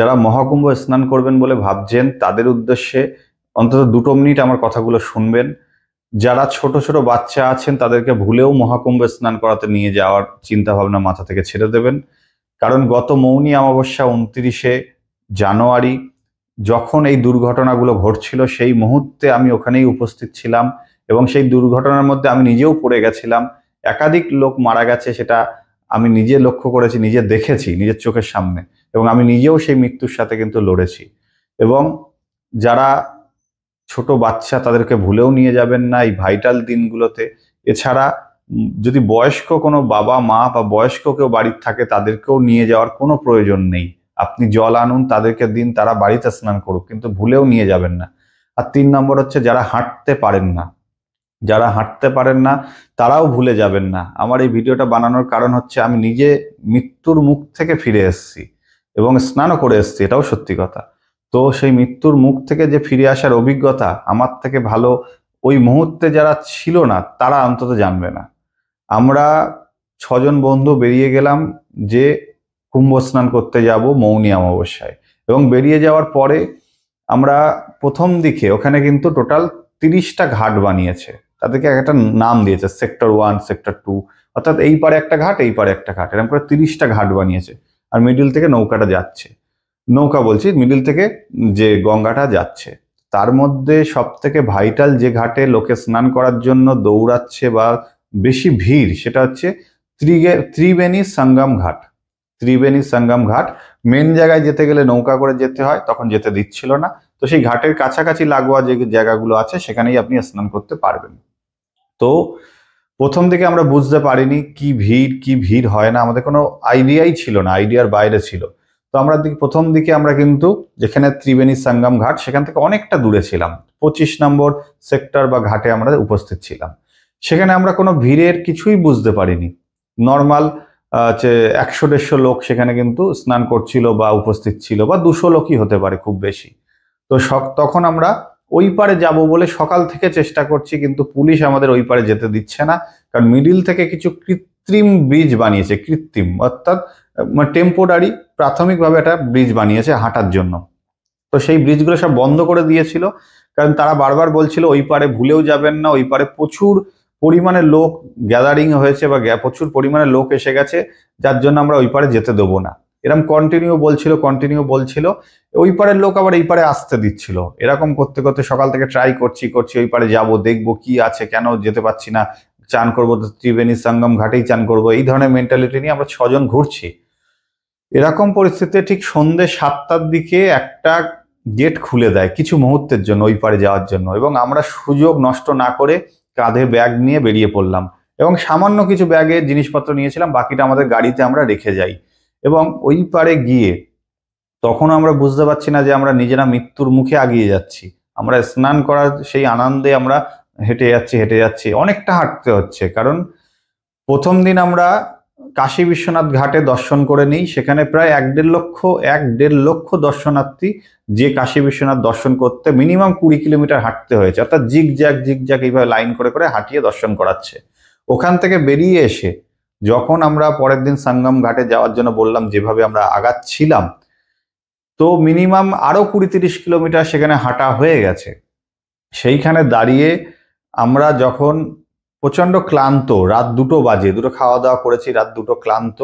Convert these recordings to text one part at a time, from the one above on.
যারা মহাকুম্ভ স্নান করবেন বলে ভাবছেন তাদের উদ্দেশ্যে অন্তত 2 মিনিট আমার কথাগুলো শুনবেন। যারা ছোট ছোট বাচ্চা আছেন তাদেরকে ভুলেও মহাকুম্ভে স্নান করাতে নিয়ে যাওয়ার চিন্তা ভাবনা মাথা থেকে ছেড়ে দেবেন। কারণ গত মৌনী অমাবস্যা 29শে জানুয়ারি যখন এই দুর্ঘটনাগুলো ঘটছিল সেই মুহূর্তে আমি ওখানেই উপস্থিত ছিলাম এবং সেই দুর্ঘটনার মধ্যে আমি নিজেও পড়ে গেছিলাম। একাধিক লোক মারা গেছে, সেটা আমি নিজে লক্ষ্য করেছি, নিজে দেখেছি নিজের চোখের সামনে, এবং আমি নিজেও সেই মৃত্যুর সাথে কিন্তু লড়েছি। এবং যারা ছোট বাচ্চা তাদেরকে ভুলেও নিয়ে যাবেন না এই ভাইটাল দিনগুলোতে। এছাড়া যদি বয়স্ক কোনো বাবা মা বা বয়স্ক কেউ বাড়ির থাকে তাদেরকেও নিয়ে যাওয়ার কোনো প্রয়োজন নেই। আপনি জল আনুন, তাদেরকে দিন, তারা বাড়িতে স্নান করুক, কিন্তু ভুলেও নিয়ে যাবেন না। আর 3 নম্বর হচ্ছে যারা হাঁটতে পারেন না, যারা হাঁটতে পারেন না তারাও ভুলে যাবেন না। আমার এই ভিডিওটা বানানোর কারণ হচ্ছে আমি নিজে মৃত্যুর মুখ থেকে ফিরে এসেছি এবং স্নানও করে এসেছি, এটাও সত্যি কথা। তো সেই মৃত্যুর মুখ থেকে যে ফিরে আসার অভিজ্ঞতা আমার থেকে ভালো ওই মুহূর্তে যারা ছিল না তারা অন্তত জানবে না। আমরা 6জন বন্ধু বেরিয়ে গেলাম যে কুম্ভ স্নান করতে যাব মৌনী অমাবস্যায়, এবং বেরিয়ে যাওয়ার পরে আমরা প্রথম দিকে ওখানে কিন্তু টোটাল 30টা ঘাট বানিয়েছে, তাদেরকে একটা নাম দিয়েছে সেক্টর 1, সেক্টর 2, অর্থাৎ এই পারে একটা ঘাট এই পারে একটা ঘাট, এরকম করে 30টা ঘাট বানিয়েছে। আর মিডিল থেকে নৌকাটা যাচ্ছে, নৌকা বলছি, মিডিল থেকে যে গঙ্গাটা যাচ্ছে, তার মধ্যে সব থেকে ভাইটাল যে ঘাটে লোকে স্নান করার জন্য দৌড়াচ্ছে বা বেশি ভিড় সেটা হচ্ছে ত্রিবেণী সঙ্গম ঘাট। ত্রিবেণী সঙ্গম ঘাট মেন জায়গায় যেতে গেলে নৌকা করে যেতে হয়, তখন যেতে দিচ্ছিল না। তো সেই ঘাটের কাছাকাছি লাগোয়া যে জায়গাগুলো আছে সেখানেই আপনি স্নান করতে পারবেন। তো প্রথম দিকে আমরা বুঝতে পারিনি কি ভিড় হয় না, আমাদের কোনো আইডিয়াই ছিল না, আইডিয়ার বাইরে ছিল। তো আমরা প্রথম দিকে আমরা কিন্তু যেখানে ত্রিবেণী সঙ্গম ঘাট সেখান থেকে অনেকটা দূরে ছিলাম, 25 নম্বর সেক্টর বা ঘাটে আমরা উপস্থিত ছিলাম। সেখানে আমরা কোনো ভিড়ের কিছুই বুঝতে পারিনি। নর্মাল 100-150 লোক সেখানে কিন্তু স্নান করছিল বা উপস্থিত ছিল, বা 200 লোকই হতে পারে খুব বেশি। তো তখন আমরা ওই পারে যাব বলে সকাল থেকে চেষ্টা করছি, কিন্তু পুলিশ আমাদের ওই পারে যেতে দিচ্ছে না। কারণ মিডিল থেকে কিছু কৃত্রিম ব্রিজ বানিয়েছে, কৃত্রিম অর্থাৎ টেম্পোরারি প্রাথমিকভাবে একটা ব্রিজ বানিয়েছে হাঁটার জন্য। তো সেই ব্রিজগুলো সব বন্ধ করে দিয়েছিল, কারণ তারা বারবার বলছিল ওই পারে ভুলেও যাবেন না, ওই পারে প্রচুর পরিমাণে লোক গ্যাদারিং হয়েছে বা প্রচুর পরিমাণে লোক এসে গেছে, যার জন্য আমরা ওই পারে যেতে দেবো না। এরকম কন্টিনিউ বলছিল। ওই পারের লোক আবার এই পারে আসতে দিচ্ছিল। এরকম করতে করতে সকাল থেকে ট্রাই করছি ওই পারে যাবো, দেখবো কি আছে, কেন যেতে পারছি না, চান করবো তো ত্রিবেণী সঙ্গম ঘাটেই চান করবো, এই ধরনের মেন্টালিটি নিয়ে আমরা 6জন ঘুরছি। এরকম পরিস্থিতিতে ঠিক সন্ধ্যে 7টার দিকে একটা গেট খুলে দেয় কিছু মুহূর্তের জন্য ওই পারে যাওয়ার জন্য, এবং আমরা সুযোগ নষ্ট না করে কাঁধে ব্যাগ নিয়ে বেরিয়ে পড়লাম, এবং সামান্য কিছু ব্যাগে জিনিসপত্র নিয়েছিলাম, বাকিটা আমাদের গাড়িতে আমরা রেখে যাই। এবং ওই পারে গিয়ে তখন আমরা বুঝতে পারছি না যে আমরা নিজেরা মৃত্যুর মুখে আগিয়ে যাচ্ছি। আমরা স্নান করার সেই আনন্দে আমরা হেঁটে যাচ্ছি, অনেকটা হাঁটতে হচ্ছে। কারণ প্রথম দিন আমরা কাশী বিশ্বনাথ ঘাটে দর্শন করে নিই, সেখানে প্রায় 1.5 লক্ষ দর্শনার্থী, যে কাশী বিশ্বনাথ দর্শন করতে মিনিমাম 20 কিলোমিটার হাঁটতে হয়েছে, অর্থাৎ জিগজ্যাগ এইভাবে লাইন করে করে হাঁটিয়ে দর্শন করাচ্ছে। ওখান থেকে বেরিয়ে এসে যখন আমরা পরের দিন সঙ্গম ঘাটে যাওয়ার জন্য বললাম, যেভাবে আমরা আগাচ্ছিলাম, তো মিনিমাম আরো 20-30 কিলোমিটার সেখানে হাঁটা হয়ে গেছে। সেইখানে দাঁড়িয়ে আমরা যখন প্রচন্ড ক্লান্ত, রাত 2টো বাজে, দুটো খাওয়া দাওয়া করেছি, রাত 2টো ক্লান্ত,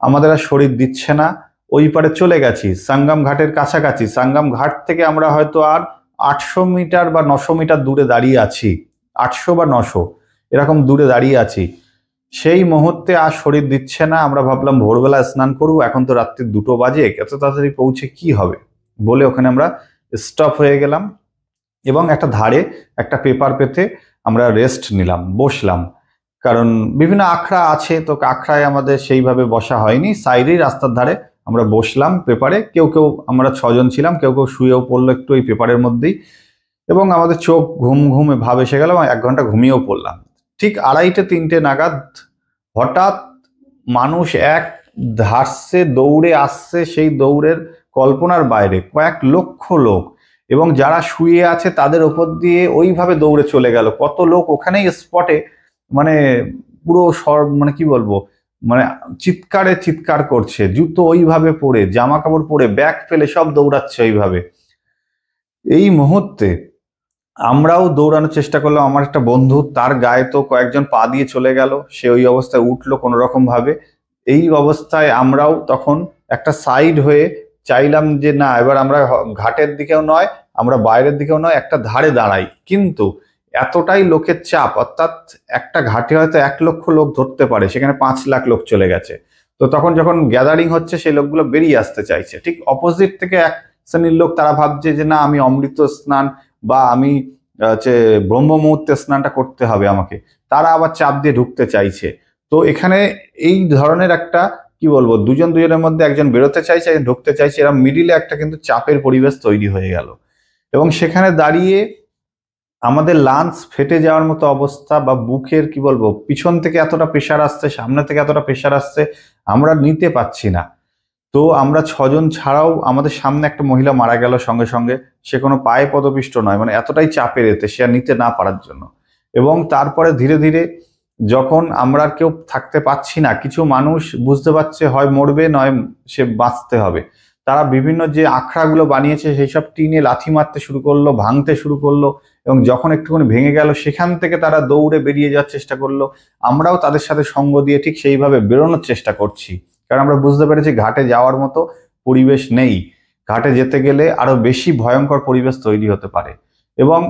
আমাদের আর শরীর দিচ্ছে না। ওই পারে চলে গেছি, সঙ্গম ঘাটের কাছাকাছি। সঙ্গম ঘাট থেকে আমরা হয়তো আর 800 মিটার বা 900 মিটার দূরে দাঁড়িয়ে আছি, 800 বা 900 এরকম দূরে দাঁড়িয়ে আছি। সেই মুহূর্তে আর শরীর দিচ্ছে না। আমরা ভাবলাম ভোরবেলা স্নান করবো, এখন তো রাত্রি 2টো বাজে, এত তাড়াতাড়ি পৌঁছে কি হবে, বলে ওখানে আমরা স্টপ হয়ে গেলাম এবং একটা ধারে একটা পেপার পেতে আমরা রেস্ট নিলাম, বসলাম। কারণ বিভিন্ন আখড়া আছে, তো আখড়ায় আমাদের সেইভাবে বসা হয়নি, সাইডেই রাস্তার ধারে আমরা বসলাম পেপারে। কেউ আমরা 6জন ছিলাম, কেউ শুয়েও পড়লো একটু এই পেপারের মধ্যেই, এবং আমাদের চোখ ঘুমে ভাব এসে গেল, 1 ঘন্টা ঘুমিয়েও পড়লাম। ঠিক 2:30-3টে নাগাদ হঠাৎ মানুষ এক ধারসে দৌড়ে আসছে, সেই দৌড়ের কল্পনার বাইরে, কয়েক লক্ষ লোক, এবং যারা শুয়ে আছে তাদের ওপর দিয়ে ওইভাবে দৌড়ে চলে গেল। কত লোক ওখানেই স্পটে, মানে পুরো মানে কি বলবো, মানে চিৎকারে চিৎকার করছে, জুতো ওইভাবে পরে, জামা কাপড় পরে, ব্যাগ ফেলে সব দৌড়াচ্ছে ওইভাবে। এই মুহূর্তে আমরাও দৌড়ানোর চেষ্টা করলাম। আমার একটা বন্ধু, তার গায়ে তো কয়েকজন পা দিয়ে চলে গেল, সে ওই অবস্থায় উঠলো কোনো রকম ভাবে। এই অবস্থায় আমরাও তখন একটা সাইড হয়ে চাইলাম যে না, এবার আমরা ঘাটের দিকেও নয়, আমরা বাইরের দিকেও নয়, একটা ধারে দাঁড়াই। কিন্তু এতটাই লোকের চাপ, অর্থাৎ একটা ঘাটে হয়তো 1 লক্ষ লোক ধরতে পারে, সেখানে 5 লাখ লোক চলে গেছে। তো তখন যখন গ্যাদারিং হচ্ছে, সেই লোকগুলো বেরিয়ে আসতে চাইছে। ঠিক অপোজিট থেকে এক শ্রেণীর লোক, তারা ভাবছে যে না, আমি অমৃত স্নান বা আমি হচ্ছে ব্রহ্ম মুহূর্তে স্নানটা করতে হবে আমাকে, তারা আবার চাপ দিয়ে ঢুকতে চাইছে। তো এখানে এই ধরনের একটা, কি বলবো, দুজন দুজনের মধ্যে একজন বেরোতে চাইছে, একজন ঢুকতে চাইছে, এরা মিডিলে একটা কিন্তু চাপের পরিবেশ তৈরি হয়ে গেল। এবং সেখানে দাঁড়িয়ে আমাদের লাঞ্চ ফেটে যাওয়ার মতো অবস্থা, বা বুকের, কি বলবো, পিছন থেকে এতটা প্রেশার আসছে, সামনে থেকে এতটা প্রেশার আসছে, আমরা নিতে পারছি না। তো আমরা 6জন ছাড়াও আমাদের সামনে একটা মহিলা মারা গেল সঙ্গে সঙ্গে। সে কোনো পায়ে পদপিষ্ট নয়, মানে এতটাই চাপের এতে, সে আর নিতে না পারার জন্য। এবং তারপরে ধীরে ধীরে যখন আমরা আর কেউ থাকতে পারছি না, কিছু মানুষ বুঝতে পারছে হয় মরবে নয় সে বাঁচতে হবে, তারা বিভিন্ন যে আখড়াগুলো বানিয়েছে সেই সব টিনে লাথি মারতে শুরু করলো, ভাঙতে শুরু করলো। এবং যখন একটুখানি ভেঙে গেল, সেখান থেকে তারা দৌড়ে বেরিয়ে যাওয়ার চেষ্টা করলো। আমরাও তাদের সাথে সঙ্গ দিয়ে ঠিক সেইভাবে বেরোনোর চেষ্টা করছি, কারণ আমরা বুঝতে পেরেছি ঘাটে যাওয়ার মতো পরিবেশ নেই। ঘাটে যেতে গেলে আরো বেশি ভয়ঙ্কর পরিবেশ তৈরি হতে পারে। এবং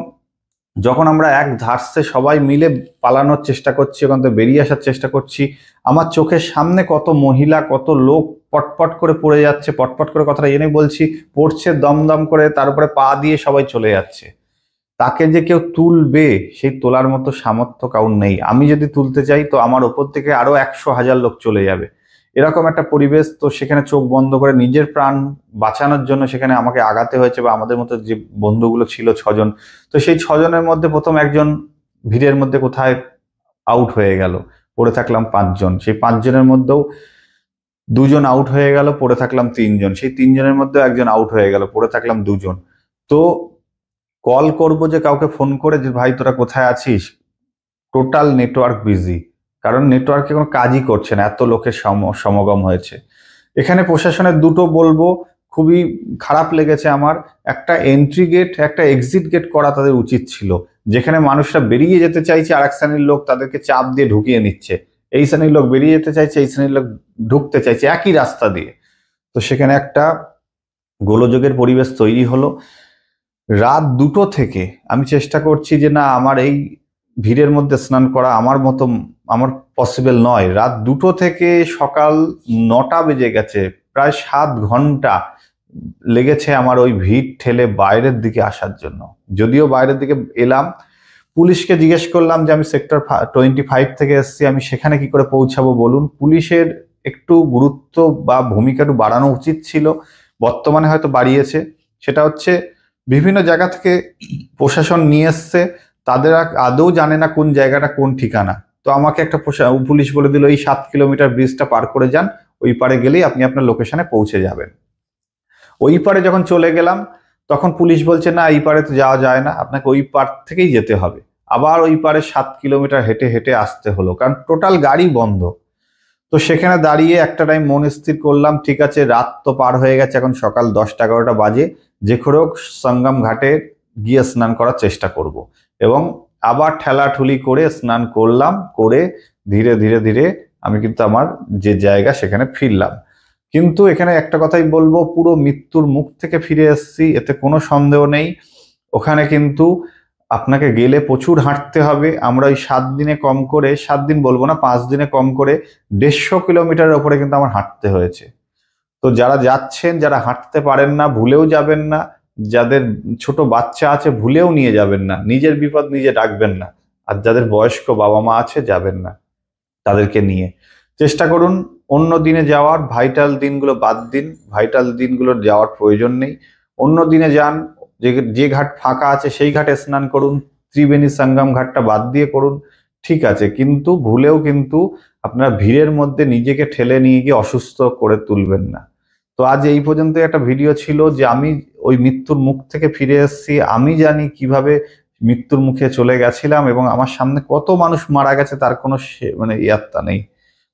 যখন আমরা এক ধারসে সবাই মিলে পালানোর চেষ্টা করছি, ওখান থেকে বেরিয়ে আসার চেষ্টা করছি, আমার চোখের সামনে কত মহিলা, কত লোক পটপট করে পড়ে যাচ্ছে। পটপট করে কথাটা এনে বলছি, পড়ছে দমদম করে, তার উপরে পা দিয়ে সবাই চলে যাচ্ছে। তাকে যে কেউ তুলবে, সেই তোলার মতো সামর্থ্য কাউর নেই। আমি যদি তুলতে চাই, তো আমার ওপর থেকে আরো 100,000 লোক চলে যাবে, এরকম একটা পরিবেশ। তো সেখানে চোখ বন্ধ করে নিজের প্রাণ বাঁচানোর জন্য সেখানে আমাকে আগাতে হয়েছে, বা আমাদের মতো যে বন্ধুগুলো ছিল 6জন, তো সেই 6জনের মধ্যে প্রথম একজন ভিড়ের মধ্যে কোথায় আউট হয়ে গেল, পড়ে থাকলাম 5জন। সেই 5জনের মধ্যেও 2জন আউট হয়ে গেল, পড়ে থাকলাম 3জন। সেই 3জনের মধ্যে একজন আউট হয়ে গেল, পড়ে থাকলাম 2জন। তো কল করব যে কাউকে ফোন করে, যে ভাই তোরা কোথায় আছিস, টোটাল নেটওয়ার্ক বিজি, কারণ নেটওয়ার্কে কোনো কাজই করছে না, এত লোকের সমাগম হয়েছে। এখানে প্রশাসনের দুটো বলবো, খুবই খারাপ লেগেছে আমার। একটা এন্ট্রি গেট, একটা এক্সিট গেট করা তাদের উচিত ছিল, যেখানে মানুষরা বেরিয়ে যেতে চাইছে, আর এক শ্রেণীর লোক তাদেরকে চাপ দিয়ে ঢুকিয়ে নিচ্ছে। এই শ্রেণীর লোক বেরিয়ে যেতে চাইছে, এই শ্রেণীর লোক ঢুকতে চাইছে একই রাস্তা দিয়ে। তো সেখানে একটা গোলযোগের পরিবেশ তৈরি হলো। রাত 2টো থেকে আমি চেষ্টা করছি যে না, আমার এই ভিড়ের মধ্যে স্নান করা আমার পসিবল নয়। রাত 2টো থেকে সকাল 9টা বেজে গেছে, প্রায় 7 ঘন্টা লেগেছে আমার ওই ভিড় ঠেলে বাইরের দিকে আসার জন্য। যদিও বাইরের দিকে এলাম, পুলিশকে জিজ্ঞেস করলাম যে আমি সেক্টর 25 থেকে এসেছি, আমি সেখানে কি করে পৌঁছাবো বলুন। পুলিশের একটু গুরুত্ব বা ভূমিকা একটু বাড়ানো উচিত ছিল, বর্তমানে হয়তো বাড়িয়েছে। সেটা হচ্ছে, বিভিন্ন জায়গা থেকে প্রশাসন নিয়ে এসছে, তাদের আদৌ জানে না কোন জায়গাটা কোন ঠিকানা। তো আমাকে একটা পুলিশ বলে দিল, এই 7 কিলোমিটার ব্রিজটা পার করে যান, ওই পারে গেলেই আপনি আপনার লোকেশনে পৌঁছে যাবেন। ওই পারে যখন চলে গেলাম, তখন পুলিশ বলছে না, এই পারে তো যাওয়া যায় না, আপনাকে ওই পার থেকেই যেতে হবে। আবার ওই পারে 7 কিলোমিটার হেঁটে হেঁটে আসতে হলো, কারণ টোটাল গাড়ি বন্ধ। তো সেখানে দাঁড়িয়ে একটা টাইম মন স্থির করলাম, ঠিক আছে, রাত তো পার হয়ে গেছে, এখন সকাল 10টা-11টা বাজে, যে করে হোক সঙ্গম ঘাটে গিয়ে স্নান করার চেষ্টা করব। এবং আবার ঠেলাঠুলি করে স্নান করলাম, করে ধীরে ধীরে ধীরে আমি কিন্তু আমার যে জায়গা সেখানে ফিরলাম। কিন্তু এখানে একটা কথাই বলবো, পুরো মৃত্যুর মুখ থেকে ফিরে এসেছি, এতে কোনো সন্দেহ নেই। ওখানে কিন্তু আপনাকে গেলে প্রচুর হাঁটতে হবে। আমরা ওই 7 দিনে কম করে, 7 দিন বলবো না, 5 দিনে কম করে 150 কিলোমিটারের ওপরে কিন্তু আমার হাঁটতে হয়েছে। তো যারা যাচ্ছেন, যারা হাঁটতে পারেন না, ভুলেও যাবেন না। যাদের ছোট বাচ্চা আছে, ভুলেও নিয়ে যাবেন না, নিজের বিপদ নিজে ডাকবেন না। আর যাদের বয়স্ক বাবা মা আছে, যাবেন না তাদেরকে নিয়ে। চেষ্টা করুন অন্য দিনে যাওয়ার, ভাইটাল দিনগুলো বাদ দিন, ভাইটাল দিনগুলো যাওয়ার প্রয়োজন নেই। অন্য দিনে যান, যে ঘাট ফাঁকা আছে সেই ঘাটে স্নান করুন, ত্রিবেণী সঙ্গম ঘাটটা বাদ দিয়ে করুন, ঠিক আছে, কিন্তু ভুলেও কিন্তু আপনারা ভিড়ের মধ্যে নিজেকে ঠেলে নিয়ে গিয়ে অসুস্থ করে তুলবেন না। তো আজ এই পর্যন্ত একটা ভিডিও ছিল, যে আমি ওই মৃত্যুর মুখ থেকে ফিরে এসেছি, আমি জানি কিভাবে মৃত্যুর মুখে চলে গেছিলাম, এবং আমার সামনে কত মানুষ মারা গেছে তার কোনো মানে ইয়াত্তা নেই।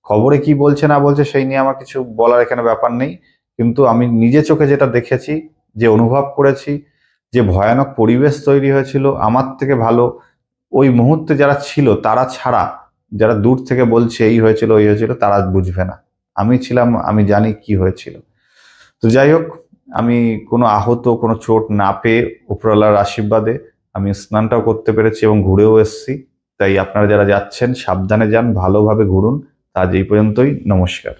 খবরে কি বলছে না বলছে সেই নিয়ে আমার কিছু বলার এখানে ব্যাপার নেই, কিন্তু আমি নিজে চোখে যেটা দেখেছি, যে অনুভব করেছি, যে ভয়ানক পরিবেশ তৈরি হয়েছিল, আমার থেকে ভালো ওই মুহূর্তে যারা ছিল তারা ছাড়া, যারা দূর থেকে বলছে এই হয়েছিল ওই হয়েছিল, তারা বুঝবে না। আমি ছিলাম, আমি জানি কি হয়েছিল। তো যাই হোক, আমি কোনো আহত, কোনো চোট না পেয়ে উপরওয়ালার আশীর্বাদে আমি স্নানটাও করতে পেরেছি এবং ঘুরেও এসেছি। তাই আপনারা যারা যাচ্ছেন সাবধানে যান, ভালোভাবে ঘুরুন। আজ এই পর্যন্তই, নমস্কার।